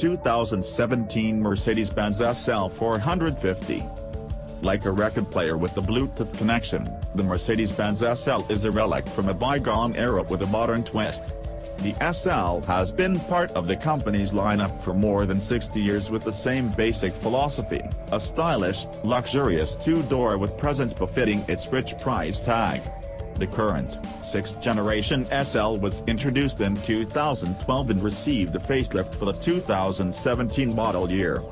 2017 Mercedes-Benz SL450. Like a record player with the Bluetooth connection, the Mercedes-Benz SL is a relic from a bygone era with a modern twist. The SL has been part of the company's lineup for more than 60 years with the same basic philosophy, a stylish, luxurious two-door with presence befitting its rich price tag. The current, 6th generation SL was introduced in 2012 and received a facelift for the 2017 model year.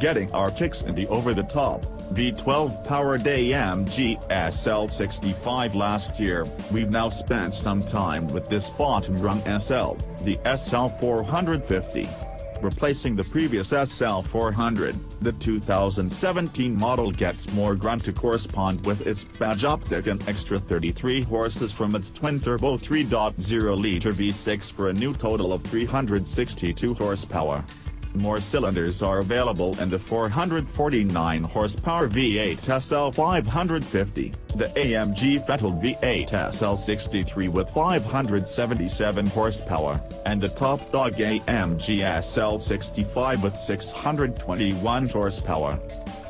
Getting our kicks in the over-the-top, V12-powered AMG SL65 last year, we've now spent some time with this bottom-rung SL, the SL450. Replacing the previous SL400, the 2017 model gets more grunt to correspond with its badge optic and extra 33 horses from its twin-turbo 3.0-liter V6 for a new total of 362 horsepower. More cylinders are available in the 449-horsepower V8 SL550, the AMG Fettled V8 SL63 with 577 horsepower, and the top dog AMG SL65 with 621 horsepower.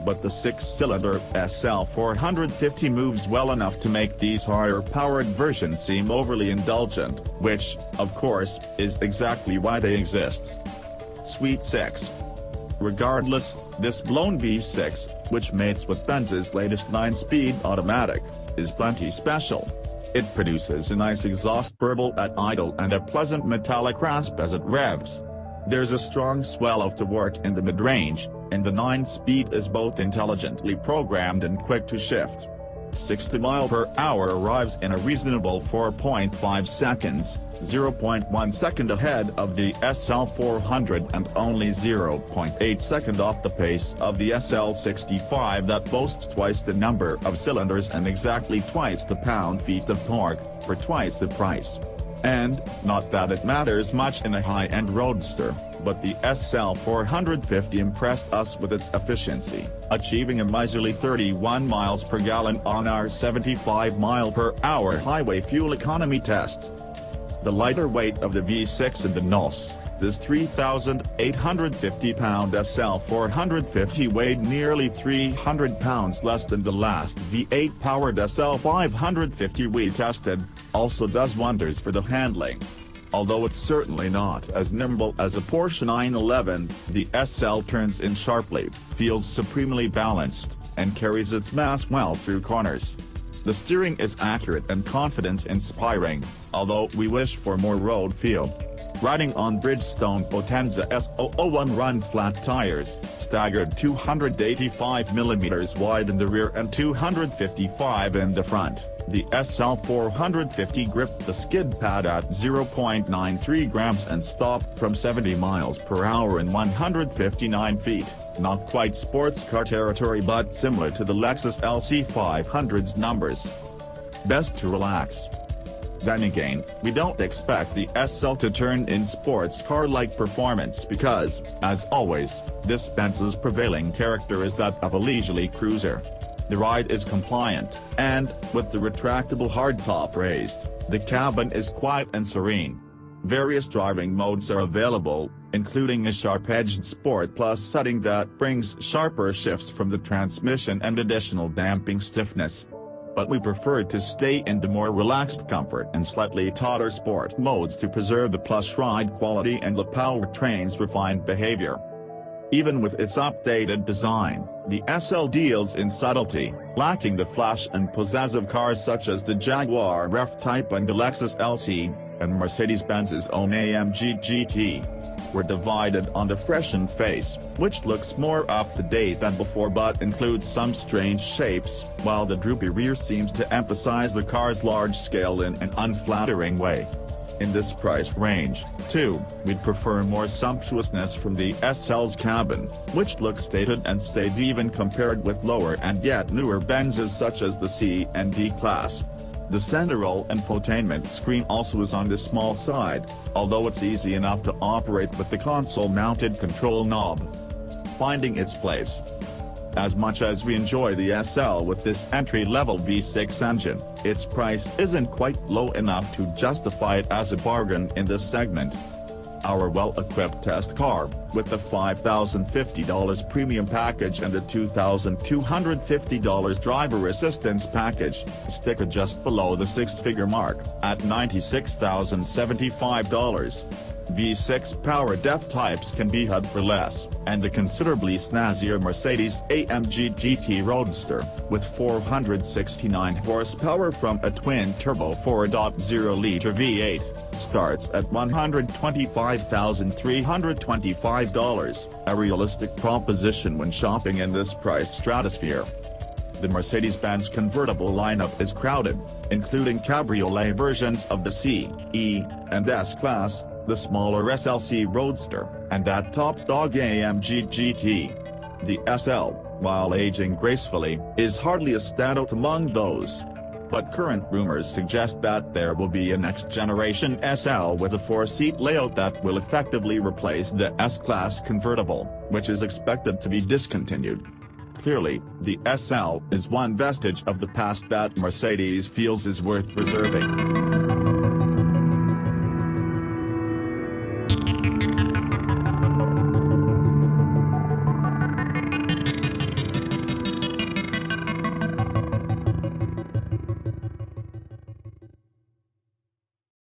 But the 6-cylinder SL450 moves well enough to make these higher-powered versions seem overly indulgent, which, of course, is exactly why they exist. Sweet 6. Regardless, this blown V6, which mates with Benz's latest 9-speed automatic, is plenty special. It produces a nice exhaust burble at idle and a pleasant metallic rasp as it revs. There's a strong swell to work in the mid-range, and the 9-speed is both intelligently programmed and quick to shift. 60 mph arrives in a reasonable 4.5 seconds, 0.1 second ahead of the SL400 and only 0.8 second off the pace of the SL65 that boasts twice the number of cylinders and exactly twice the pound-feet of torque, for twice the price. And, not that it matters much in a high-end roadster, but the SL450 impressed us with its efficiency, achieving a miserly 31 miles per gallon on our 75 mph highway fuel economy test. The lighter weight of the V6 in the nose, this 3,850-pound SL450 weighed nearly 300 pounds less than the last V8-powered SL550 we tested, also does wonders for the handling. Although it's certainly not as nimble as a Porsche 911, the SL turns in sharply, feels supremely balanced, and carries its mass well through corners. The steering is accurate and confidence-inspiring, although we wish for more road feel. Riding on Bridgestone Potenza S001 run-flat tires, staggered 285mm wide in the rear and 255 in the front, the SL450 gripped the skid pad at 0.93 grams and stopped from 70 miles per hour in 159 feet, not quite sports car territory but similar to the Lexus LC500's numbers. Best to relax. Then again, we don't expect the SL to turn in sports car-like performance because, as always, this Benz's prevailing character is that of a leisurely cruiser. The ride is compliant, and, with the retractable hardtop raised, the cabin is quiet and serene. Various driving modes are available, including a sharp-edged Sport Plus setting that brings sharper shifts from the transmission and additional damping stiffness. But we prefer to stay in the more relaxed comfort and slightly tauter sport modes to preserve the plush ride quality and the powertrain's refined behavior. Even with its updated design, the SL deals in subtlety, lacking the flash and pizzazz of cars such as the Jaguar F-Type and the Lexus LC, and Mercedes-Benz's own AMG GT. We're divided on the freshened face, which looks more up-to-date than before but includes some strange shapes, while the droopy rear seems to emphasize the car's large scale in an unflattering way. In this price range, too, we'd prefer more sumptuousness from the SL's cabin, which looks dated and staid even compared with lower and yet newer Benzes such as the C and D class. The central infotainment screen also is on the small side, although it's easy enough to operate with the console-mounted control knob. Finding its place. As much as we enjoy the SL with this entry-level V6 engine, its price isn't quite low enough to justify it as a bargain in this segment. Our well-equipped test car, with the $5,050 premium package and a $2,250 driver assistance package, stick just below the six-figure mark, at $96,075. V6 power def types can be had for less, and a considerably snazzier Mercedes-AMG GT Roadster, with 469 horsepower from a twin-turbo 4.0-liter V8, starts at $125,325, a realistic proposition when shopping in this price stratosphere. The Mercedes-Benz convertible lineup is crowded, including cabriolet versions of the C, E, and S Class, the smaller SLC Roadster, and that top-dog AMG GT. The SL, while aging gracefully, is hardly a standout among those. But current rumors suggest that there will be a next-generation SL with a four-seat layout that will effectively replace the S-Class convertible, which is expected to be discontinued. Clearly, the SL is one vestige of the past that Mercedes feels is worth preserving.